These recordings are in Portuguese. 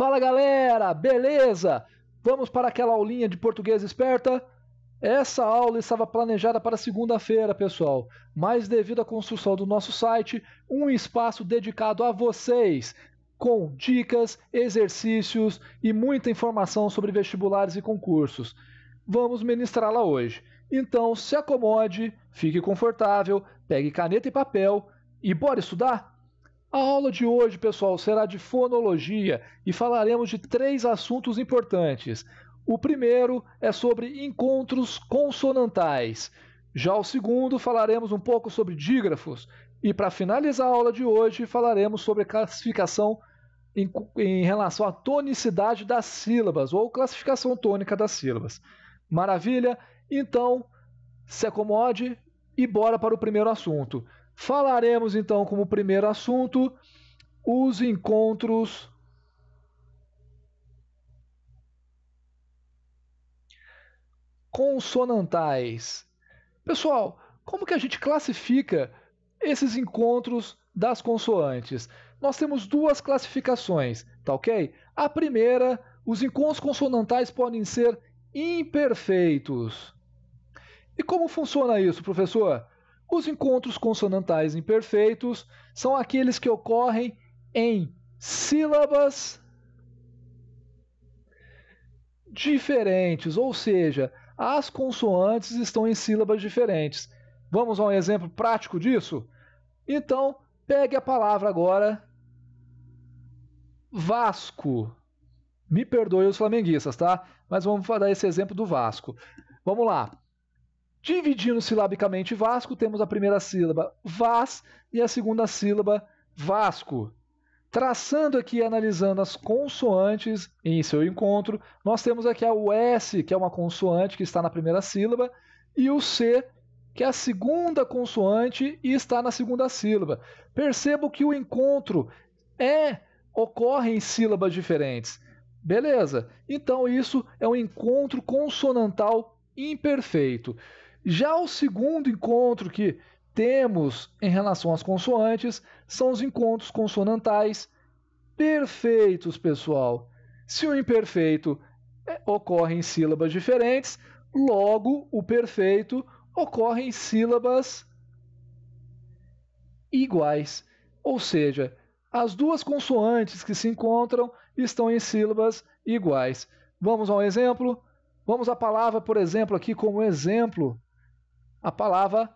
Fala galera, beleza? Vamos para aquela aulinha de português esperta? Essa aula estava planejada para segunda-feira, pessoal, mas devido à construção do nosso site, um espaço dedicado a vocês, com dicas, exercícios e muita informação sobre vestibulares e concursos. Vamos ministrá-la hoje. Então, se acomode, fique confortável, pegue caneta e papel e bora estudar? A aula de hoje, pessoal, será de fonologia e falaremos de 3 assuntos importantes. O primeiro é sobre encontros consonantais. Já o segundo, falaremos um pouco sobre dígrafos. E para finalizar a aula de hoje, falaremos sobre classificação em relação à tonicidade das sílabas, ou classificação tônica das sílabas. Maravilha? Então, se acomode e bora para o primeiro assunto. Falaremos então como primeiro assunto os encontros consonantais. Pessoal, como que a gente classifica esses encontros das consoantes? Nós temos 2 classificações, tá ok? A primeira, os encontros consonantais podem ser imperfeitos. E como funciona isso, professor? Os encontros consonantais imperfeitos são aqueles que ocorrem em sílabas diferentes, ou seja, as consoantes estão em sílabas diferentes. Vamos a um exemplo prático disso? Então, pegue a palavra agora Vasco. Me perdoe os flamenguistas, tá? Mas vamos dar esse exemplo do Vasco. Vamos lá. Dividindo silabicamente Vasco, temos a primeira sílaba Vas e a segunda sílaba Vasco. Traçando aqui e analisando as consoantes em seu encontro, nós temos aqui o S, que é uma consoante que está na primeira sílaba, e o C, que é a segunda consoante e está na segunda sílaba. Percebo que o encontro ocorre em sílabas diferentes. Beleza, então isso é um encontro consonantal imperfeito. Já o segundo encontro que temos em relação às consoantes são os encontros consonantais perfeitos, pessoal. Se o imperfeito ocorre em sílabas diferentes, logo o perfeito ocorre em sílabas iguais. Ou seja, as 2 consoantes que se encontram estão em sílabas iguais. Vamos a um exemplo? Vamos à palavra, por exemplo, aqui como exemplo, a palavra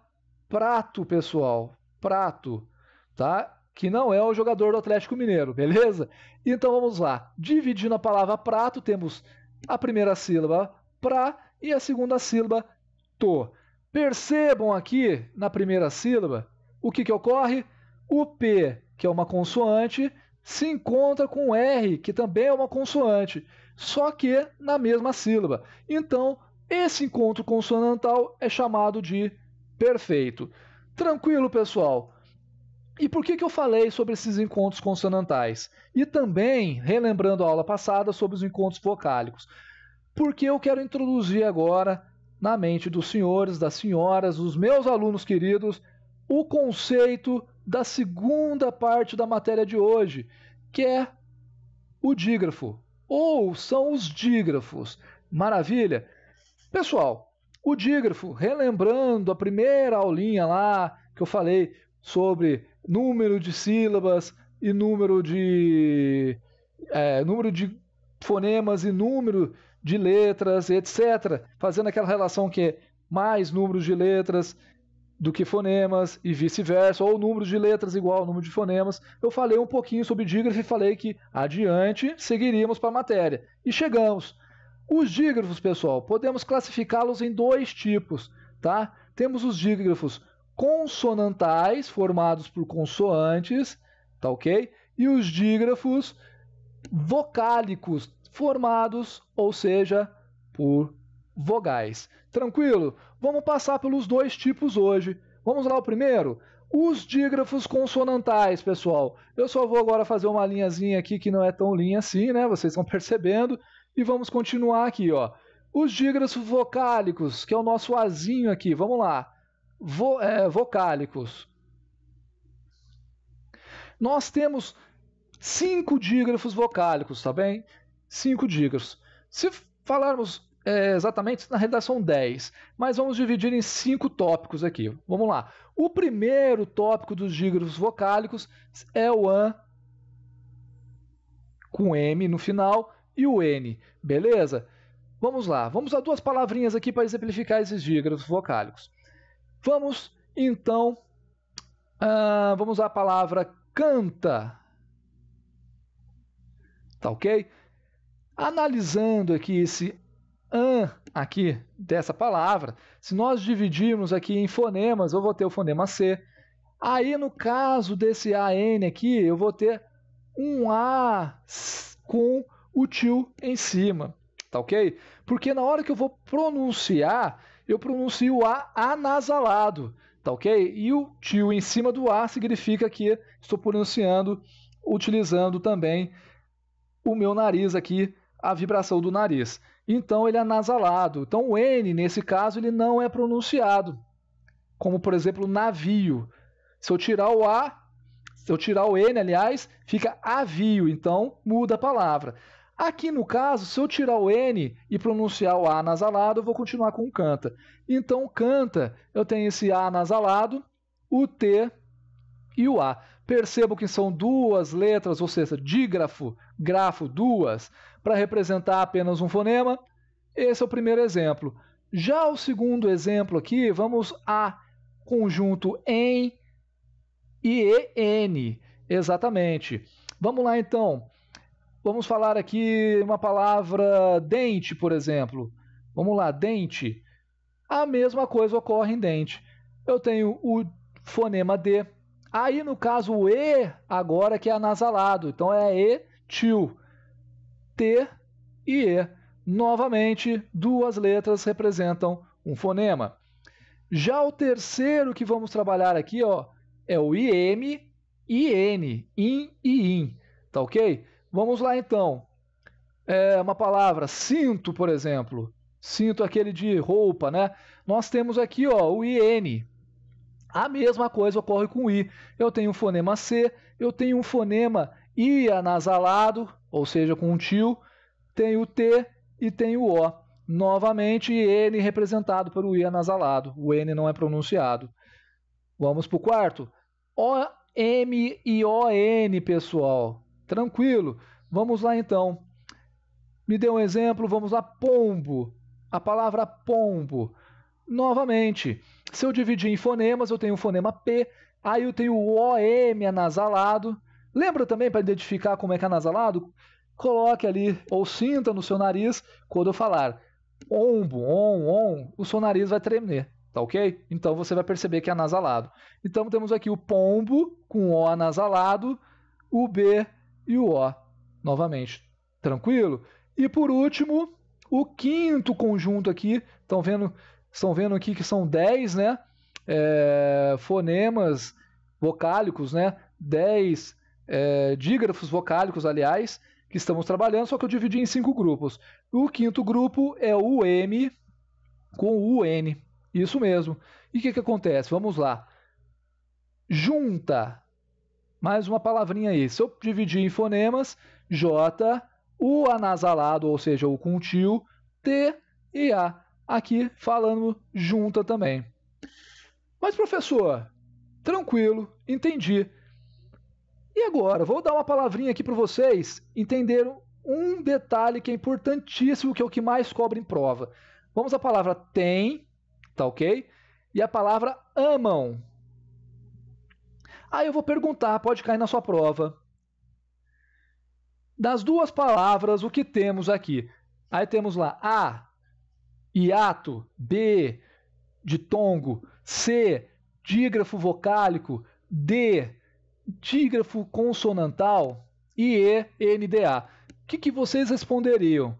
prato, pessoal. Prato, tá? Que não é o jogador do Atlético Mineiro, beleza? Então vamos lá. Dividindo a palavra prato, temos a primeira sílaba pra e a segunda sílaba to. Percebam aqui na primeira sílaba o que ocorre? O P, que é uma consoante, se encontra com o R, que também é uma consoante, só que na mesma sílaba. Então, esse encontro consonantal é chamado de perfeito. Tranquilo, pessoal? E por que eu falei sobre esses encontros consonantais? E também, relembrando a aula passada, sobre os encontros vocálicos. Porque eu quero introduzir agora, na mente dos senhores, das senhoras, dos meus alunos queridos, o conceito da segunda parte da matéria de hoje, que é o dígrafo, ou são os dígrafos. Maravilha? Pessoal, o dígrafo, relembrando a primeira aulinha lá que eu falei sobre número de sílabas e número de fonemas e número de letras, etc. Fazendo aquela relação que é mais números de letras do que fonemas e vice-versa, ou número de letras igual ao número de fonemas. Eu falei um pouquinho sobre dígrafo e falei que adiante seguiríamos para a matéria. E chegamos. Os dígrafos, pessoal, podemos classificá-los em 2 tipos, tá? Temos os dígrafos consonantais, formados por consoantes, tá ok? E os dígrafos vocálicos, formados, ou seja, por vogais. Tranquilo? Vamos passar pelos 2 tipos hoje. Vamos lá o primeiro? Os dígrafos consonantais, pessoal. Eu só vou agora fazer uma linhazinha aqui que não é tão linha assim, né? Vocês estão percebendo. E vamos continuar aqui, ó. Os dígrafos vocálicos, que é o nosso Azinho aqui. Vamos lá. Vocálicos. Nós temos 5 dígrafos vocálicos, tá bem? 5 dígrafos. Se falarmos exatamente, na realidade são 10, mas vamos dividir em 5 tópicos aqui. Vamos lá. O primeiro tópico dos dígrafos vocálicos é o AN com M no final e o N, beleza? Vamos lá, vamos usar 2 palavrinhas aqui para exemplificar esses dígrafos vocálicos. Vamos, então, vamos usar a palavra canta, tá ok? Analisando aqui esse an aqui dessa palavra, se nós dividirmos aqui em fonemas, eu vou ter o fonema C. Aí, no caso desse AN aqui, eu vou ter um A com o tio em cima, tá ok? Porque na hora que eu vou pronunciar, eu pronuncio o A anasalado, tá ok? E o tio em cima do A significa que estou pronunciando, utilizando também o meu nariz aqui, a vibração do nariz. Então, ele é anasalado. Então, o N, nesse caso, ele não é pronunciado. Como, por exemplo, navio. Se eu tirar o A, se eu tirar o N, aliás, fica avio. Então, muda a palavra. Aqui, no caso, se eu tirar o N e pronunciar o A anasalado, eu vou continuar com canta. Então, canta, eu tenho esse A anasalado, o T e o A. Percebo que são 2 letras, ou seja, dígrafo, grafo, 2, para representar apenas um fonema. Esse é o primeiro exemplo. Já o segundo exemplo aqui, vamos a conjunto em e EN. Exatamente. Vamos lá, então. Vamos falar aqui uma palavra dente, por exemplo. Vamos lá, dente. A mesma coisa ocorre em dente. Eu tenho o fonema D. Aí, no caso, o E agora que é anasalado. Então, é E, tio. T e E. Novamente, 2 letras representam um fonema. Já o terceiro que vamos trabalhar aqui, ó, é o IM e N. In e in. Tá ok? Vamos lá, então. Uma palavra, cinto, por exemplo. Cinto, aquele de roupa, né? Nós temos aqui, ó, o IN. A mesma coisa ocorre com o I. Eu tenho um fonema C, eu tenho um fonema I anasalado, ou seja, com um tio, tenho o T e tenho o O. Novamente, N representado pelo I anasalado. O N não é pronunciado. Vamos para o quarto. O, M e O, N, pessoal. Tranquilo. Vamos lá, então. Me dê um exemplo. Vamos lá, pombo. A palavra pombo. Novamente, se eu dividir em fonemas, eu tenho o fonema P, aí eu tenho o OM anasalado. Lembra também, para identificar como é que é anasalado? Coloque ali, ou sinta no seu nariz, quando eu falar ombo, o seu nariz vai tremer, tá ok? Então você vai perceber que é anasalado. Então temos aqui o pombo com o O anasalado, o B e o O, novamente. Tranquilo? E por último, o quinto conjunto aqui, estão vendo aqui que são 10, né? Fonemas vocálicos, né? 10 dígrafos vocálicos, aliás, que estamos trabalhando, só que eu dividi em 5 grupos. O quinto grupo é o M com o N. Isso mesmo. E o que acontece? Vamos lá. Junta. Mais uma palavrinha aí. Se eu dividir em fonemas, J, o anasalado, ou seja, o com tio, T e A. Aqui falando junta também. Mas, professor, tranquilo, entendi. E agora, vou dar uma palavrinha aqui para vocês entenderem um detalhe que é importantíssimo, que é o que mais cobra em prova. Vamos à palavra tem, tá ok? E a palavra amam. Aí eu vou perguntar, pode cair na sua prova. Das 2 palavras, o que temos aqui? Aí temos lá A, hiato, B, ditongo, C, dígrafo vocálico, D, dígrafo consonantal e E, NDA. O que vocês responderiam?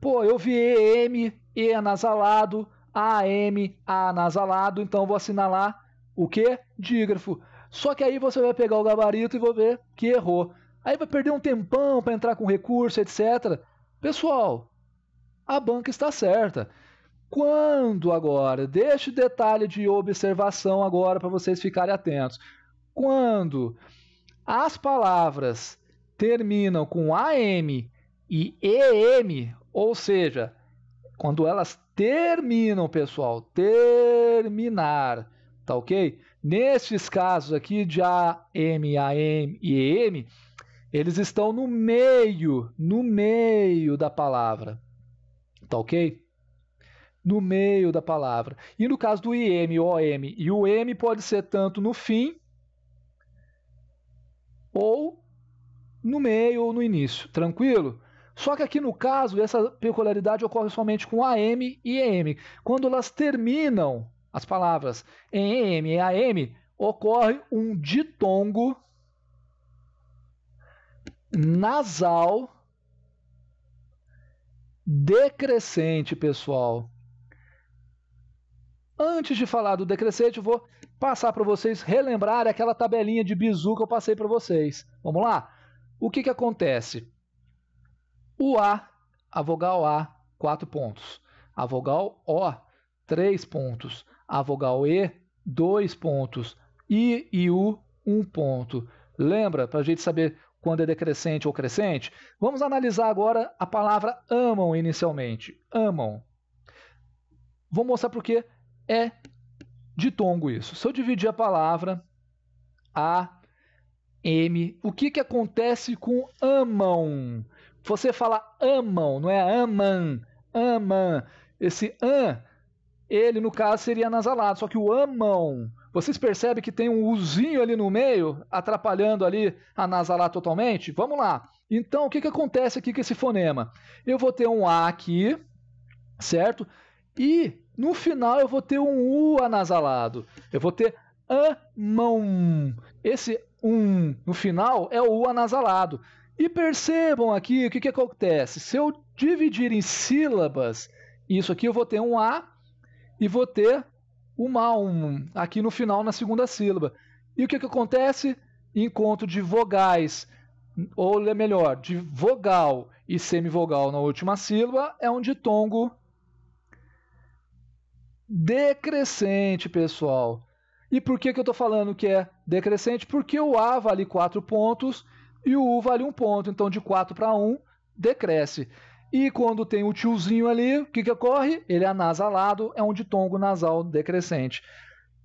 Pô, eu vi EM, E anasalado, AM, A anasalado, então vou assinalar o quê? Dígrafo. Só que aí você vai pegar o gabarito e vou ver que errou. Aí vai perder um tempão para entrar com recurso, etc. Pessoal, a banca está certa. Quando agora, deixe detalhe de observação agora para vocês ficarem atentos. Quando as palavras terminam com AM e EM, ou seja, quando elas terminam, pessoal, terminar, tá ok? Nesses casos aqui de AM, AM e EM, eles estão no meio da palavra, tá ok? No meio da palavra. E no caso do IM, OM e o M pode ser tanto no fim ou no meio ou no início, tranquilo? Só que aqui no caso, essa peculiaridade ocorre somente com AM e EM. Quando elas terminam as palavras em EM e AM, ocorre um ditongo nasal decrescente, pessoal. Antes de falar do decrescente, eu vou passar para vocês relembrar aquela tabelinha de bizu que eu passei para vocês. Vamos lá? O que acontece? O a vogal A, 4 pontos. A vogal O, 3 pontos. A vogal E, 2 pontos. I e U, 1 ponto. Lembra, para a gente saber quando é decrescente ou crescente? Vamos analisar agora a palavra amam inicialmente. Amam. Vou mostrar porque é ditongo isso. Se eu dividir a palavra A, M, o que acontece com amam? Você fala amam, não é aman, aman. Esse an, ele no caso seria nasalado, só que o amam, vocês percebem que tem um uzinho ali no meio, atrapalhando ali a nasalar totalmente? Vamos lá. Então, o que acontece aqui com esse fonema? Eu vou ter um A aqui, certo? E no final eu vou ter um U anasalado. Eu vou ter amam. Esse no final é o U anasalado. E percebam aqui o que acontece. Se eu dividir em sílabas, isso aqui eu vou ter um A e vou ter uma aqui no final na segunda sílaba. E o que acontece? Encontro de vogais, ou melhor, de vogal e semivogal na última sílaba é um ditongo decrescente, pessoal. E por que eu estou falando que é decrescente? Porque o A vale 4 pontos e o U vale 1 ponto. Então, de 4 para 1, decresce. E quando tem o tiozinho ali, o que ocorre? Ele é anasalado, é um ditongo nasal decrescente.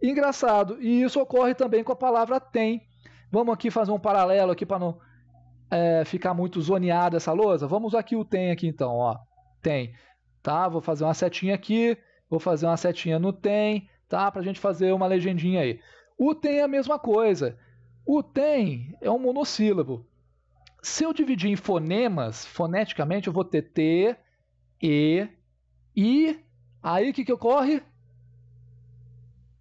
Engraçado, e isso ocorre também com a palavra tem. Vamos aqui fazer um paralelo aqui para não ficar muito zoneada essa lousa. Vamos aqui o tem aqui então, ó. Tem, tá? Vou fazer uma setinha aqui, vou fazer uma setinha no tem, tá? Para a gente fazer uma legendinha aí. O tem é a mesma coisa. O tem é um monossílabo. Se eu dividir em fonemas, foneticamente, eu vou ter T, E, I. Aí o que ocorre?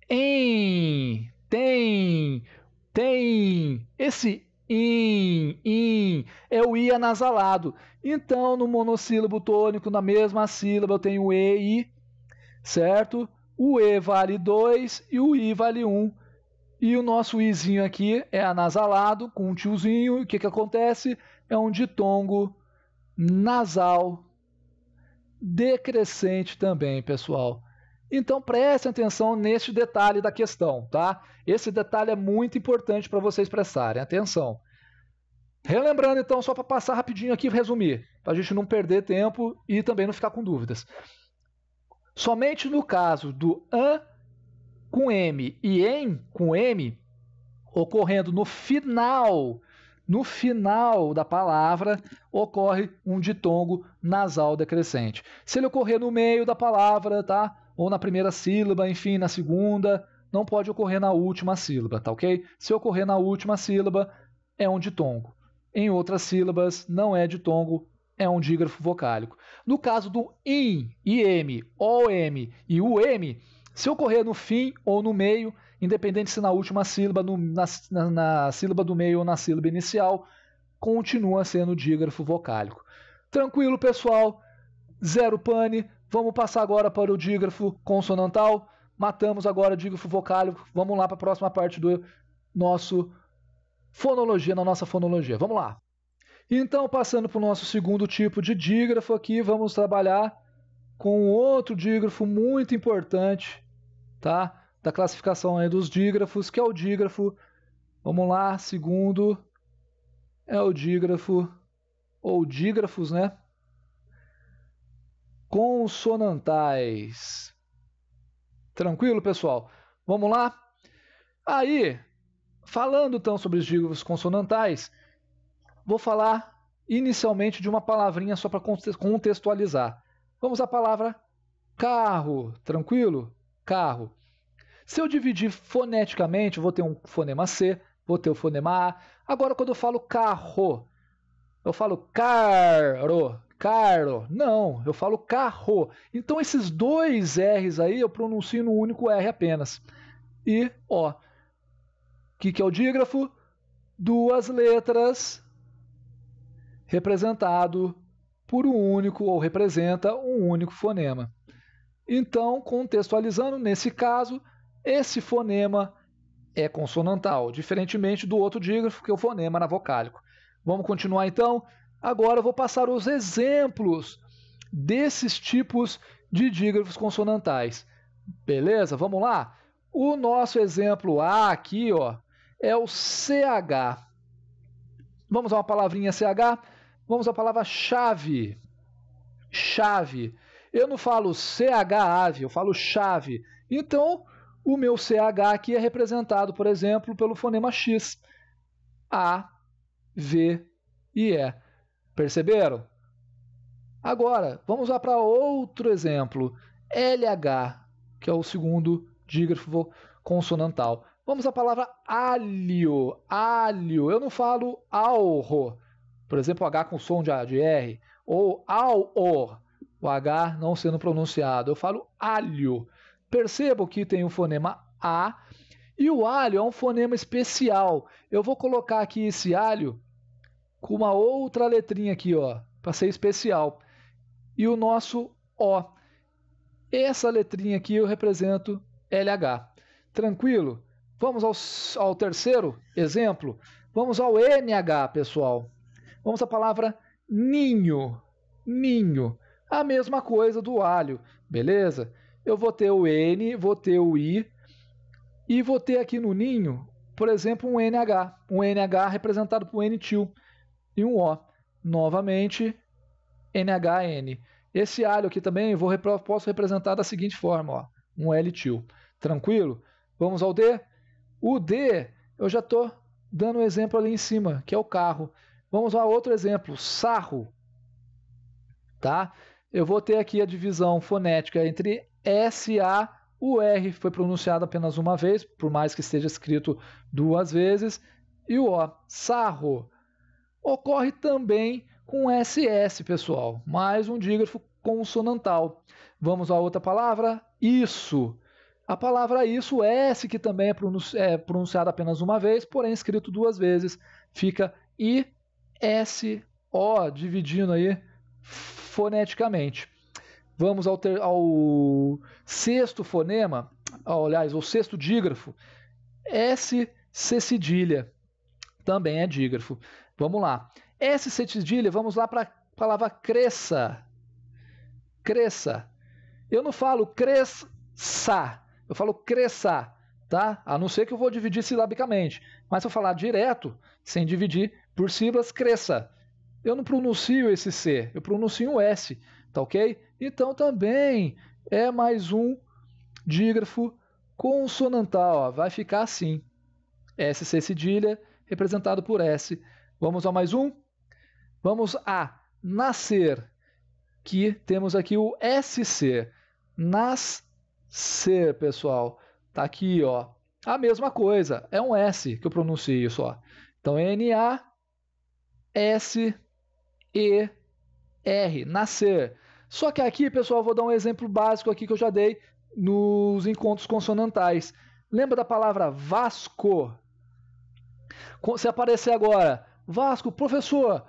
Em, tem. Esse in é o I anasalado. Então, no monossílabo tônico, na mesma sílaba, eu tenho o E e I, certo? O E vale 2 e o I vale 1. E o nosso izinho aqui é anasalado com um tiozinho. O que acontece? É um ditongo nasal decrescente também, pessoal. Então prestem atenção neste detalhe da questão, tá? Esse detalhe é muito importante para vocês prestarem atenção. Relembrando então, só para passar rapidinho aqui e resumir, para a gente não perder tempo e também não ficar com dúvidas. Somente no caso do an com M e em com M, ocorrendo no final da palavra, ocorre um ditongo nasal decrescente. Se ele ocorrer no meio da palavra, tá? Ou na primeira sílaba, enfim, na segunda, não pode ocorrer na última sílaba, tá ok? Se ocorrer na última sílaba, é um ditongo. Em outras sílabas, não é ditongo, é um dígrafo vocálico. No caso do IM, IM, OM e UM, se ocorrer no fim ou no meio, independente se na última sílaba, na sílaba do meio ou na sílaba inicial, continua sendo dígrafo vocálico. Tranquilo, pessoal? Zero pane. Vamos passar agora para o dígrafo consonantal. Matamos agora o dígrafo vocálico. Vamos lá para a próxima parte do nosso fonologia, na nossa fonologia. Vamos lá. Então, passando para o nosso segundo tipo de dígrafo aqui, vamos trabalhar com outro dígrafo muito importante, tá? Da classificação aí dos dígrafos, que é o dígrafo, vamos lá, segundo é o dígrafo, ou dígrafos, né? Consonantais. Tranquilo, pessoal? Vamos lá? Aí, falando então sobre os dígrafos consonantais, vou falar inicialmente de uma palavrinha só para contextualizar. Vamos à palavra carro, tranquilo? Carro. Se eu dividir foneticamente, eu vou ter um fonema C, vou ter o fonema A. Agora, quando eu falo carro, eu falo caro, caro. Não, eu falo carro. Então, esses dois R's aí eu pronuncio no único R apenas. E, ó, o que é o dígrafo? Duas letras representado por um único, ou representa um único fonema. Então, contextualizando, nesse caso, esse fonema é consonantal, diferentemente do outro dígrafo, que é o fonema anavocálico. Vamos continuar então? Agora eu vou passar os exemplos desses tipos de dígrafos consonantais. Beleza? Vamos lá? O nosso exemplo A aqui, ó, é o CH. Vamos a uma palavrinha CH? Vamos à palavra chave. Chave. Eu não falo CH-ave, eu falo chave. Então, o meu CH aqui é representado, por exemplo, pelo fonema X. A, V e E. Perceberam? Agora, vamos lá para outro exemplo. LH, que é o segundo dígrafo consonantal. Vamos à palavra alho. Alho. Eu não falo alro. Por exemplo, H com som de R. Ou ao-or. O H não sendo pronunciado. Eu falo alho. Percebam que tem o fonema A. E o alho é um fonema especial. Eu vou colocar aqui esse alho com uma outra letrinha aqui, ó, para ser especial. E o nosso O. Essa letrinha aqui eu represento LH. Tranquilo? Vamos ao terceiro exemplo? Vamos ao NH, pessoal. Vamos à palavra ninho. Ninho. A mesma coisa do alho, beleza? Eu vou ter o N, vou ter o I e vou ter aqui no ninho, por exemplo, um NH. Um NH representado por N-til e um O. Novamente, NHN. Esse alho aqui também posso representar da seguinte forma, ó, um L-til. Tranquilo? Vamos ao D? O D, eu já estou dando um exemplo ali em cima, que é o carro. Vamos a outro exemplo, sarro. Tá? Eu vou ter aqui a divisão fonética entre S e A. O R foi pronunciado apenas uma vez, por mais que esteja escrito duas vezes. E o O, sarro. Ocorre também com SS, pessoal. Mais um dígrafo consonantal. Vamos a outra palavra, isso. A palavra isso, S, que também é pronunciado apenas uma vez, porém escrito duas vezes. Fica I-S-O, dividindo aí foneticamente. Vamos ao sexto fonema, aliás, o sexto dígrafo, S-C cedilha, também é dígrafo. Vamos lá. S-C cedilha, vamos lá para a palavra cresça. Cresça. Eu não falo cresça, eu falo cresça, tá? A não ser que eu vou dividir silabicamente. Mas se eu falar direto, sem dividir por sílabas, cresça. Eu não pronuncio esse C, eu pronuncio um S, tá ok? Então também é mais um dígrafo consonantal, ó, vai ficar assim. SC cedilha, representado por S. Vamos a mais um? Vamos a nascer, que temos aqui o SC. Nascer, pessoal. Tá aqui, ó. A mesma coisa, é um S que eu pronuncio só. Então, N-A-S-E-R, nascer. Só que aqui, pessoal, eu vou dar um exemplo básico aqui que eu já dei nos encontros consonantais. Lembra da palavra Vasco? Se aparecer agora, Vasco, professor,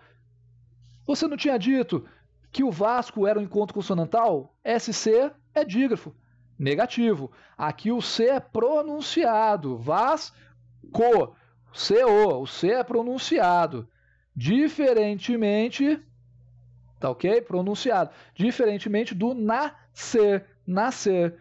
você não tinha dito que o Vasco era um encontro consonantal? SC é dígrafo, negativo. Aqui o C é pronunciado, Vasco, CO, o C é pronunciado. Diferentemente, tá ok? Pronunciado. Diferentemente do nascer, nascer.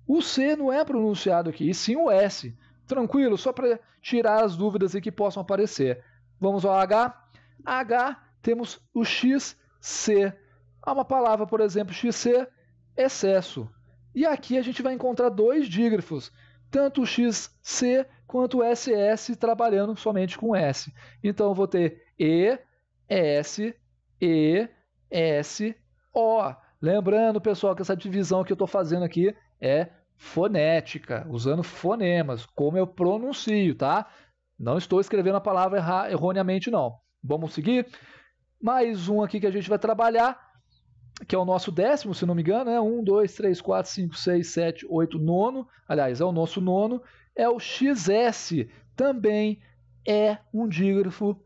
O C não é pronunciado aqui, e sim o S. Tranquilo? Só para tirar as dúvidas aí que possam aparecer. Vamos ao H. H, temos o XC. Há uma palavra, por exemplo, XC, excesso. E aqui a gente vai encontrar dois dígrafos, tanto o XC quanto o SS, trabalhando somente com S. Então, eu vou ter E, S, O. Lembrando, pessoal, que essa divisão que eu estou fazendo aqui é fonética, usando fonemas, como eu pronuncio, tá? Não estou escrevendo a palavra erroneamente, não. Vamos seguir? Mais um aqui que a gente vai trabalhar, que é o nosso 10º, se não me engano, né? 1, 2, 3, 4, 5, 6, 7, 8, 9. Aliás, é o nosso 9. É o XS. Também é um dígrafo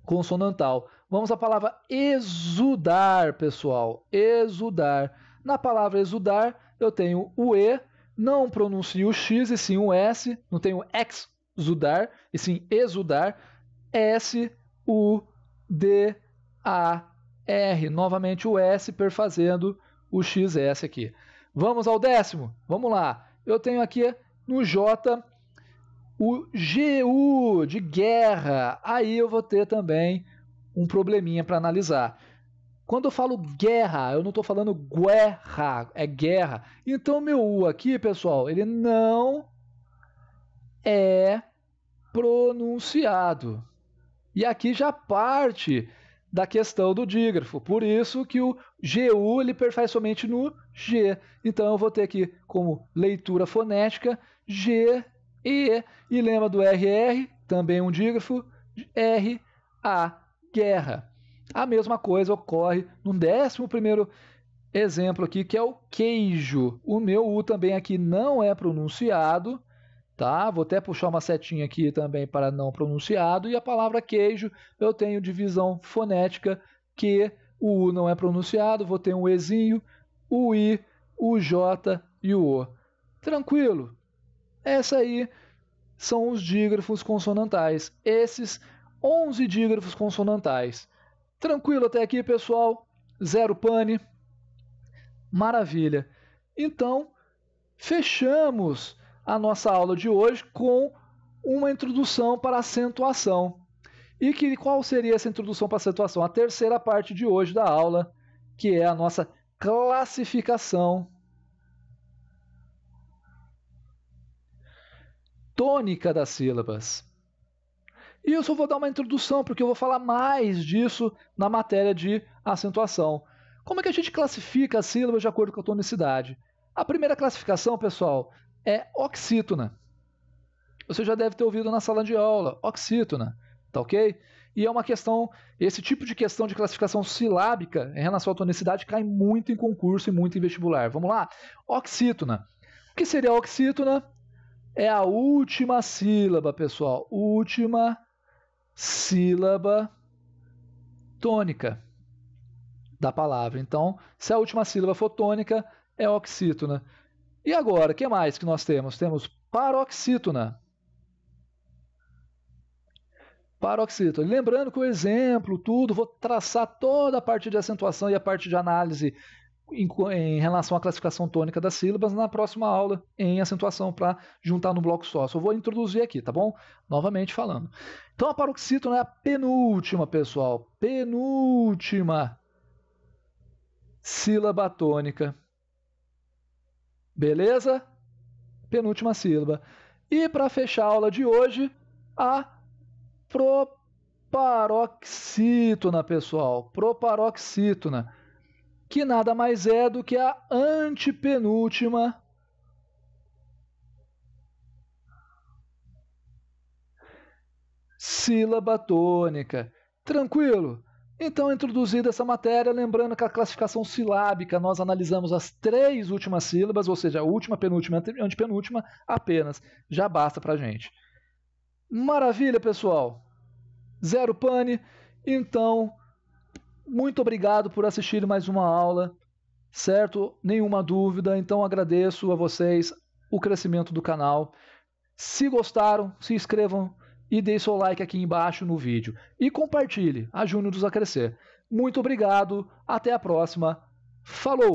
consonantal. Vamos à palavra exudar, pessoal. Exudar. Na palavra exudar, eu tenho o E, não pronuncio o X, e sim o S. Não tenho exudar, e sim exudar. S-U-D-A-R. Novamente o S perfazendo o XS aqui. Vamos ao 10º? Vamos lá. Eu tenho aqui no J o GU de guerra. Aí eu vou ter também um probleminha para analisar. Quando eu falo guerra, eu não estou falando guerra, é guerra. Então, meu U aqui, pessoal, ele não é pronunciado. E aqui já parte da questão do dígrafo. Por isso que o GU ele perfaz somente no G. Então, eu vou ter aqui como leitura fonética G, E. E lembra do RR, também um dígrafo, R, A, guerra. A mesma coisa ocorre no 11º exemplo aqui, que é o queijo. O meu U também aqui não é pronunciado, tá? Vou até puxar uma setinha aqui também para não pronunciado. E a palavra queijo, eu tenho divisão fonética, que o U não é pronunciado, vou ter um Ezinho, o I, o J e o O. Tranquilo? Essa aí são os dígrafos consonantais. Esses 11 dígrafos consonantais. Tranquilo até aqui, pessoal? Zero pane? Maravilha! Então, fechamos a nossa aula de hoje com uma introdução para a acentuação. E qual seria essa introdução para a acentuação? A terceira parte de hoje da aula, que é a nossa classificação tônica das sílabas. E eu só vou dar uma introdução, porque eu vou falar mais disso na matéria de acentuação. Como é que a gente classifica as sílabas de acordo com a tonicidade? A primeira classificação, pessoal, é oxítona. Você já deve ter ouvido na sala de aula, oxítona, tá ok? E é uma questão, esse tipo de questão de classificação silábica em relação à tonicidade cai muito em concurso e muito em vestibular. Vamos lá? Oxítona. O que seria a oxítona? É a última sílaba, pessoal. Última sílaba tônica da palavra. Então, se a última sílaba for tônica, é oxítona. E agora, o que mais que nós temos? Temos paroxítona. Paroxítona. Lembrando que o exemplo, tudo, vou traçar toda a parte de acentuação e a parte de análise em relação à classificação tônica das sílabas na próxima aula em acentuação para juntar no bloco só. Só vou introduzir aqui, tá bom? Novamente falando. Então a paroxítona é a penúltima, pessoal. Penúltima sílaba tônica. Beleza? Penúltima sílaba. E para fechar a aula de hoje, a proparoxítona, pessoal. Proparoxítona, que nada mais é do que a antepenúltima sílaba tônica. Tranquilo? Então, introduzida essa matéria, lembrando que a classificação silábica, nós analisamos as 3 últimas sílabas, ou seja, a última, penúltima e antepenúltima apenas. Já basta para a gente. Maravilha, pessoal! Zero pane. Então, muito obrigado por assistir mais uma aula, certo? Nenhuma dúvida, então agradeço a vocês o crescimento do canal. Se gostaram, se inscrevam e deem seu like aqui embaixo no vídeo. E compartilhe, ajude-nos a crescer. Muito obrigado, até a próxima. Falou!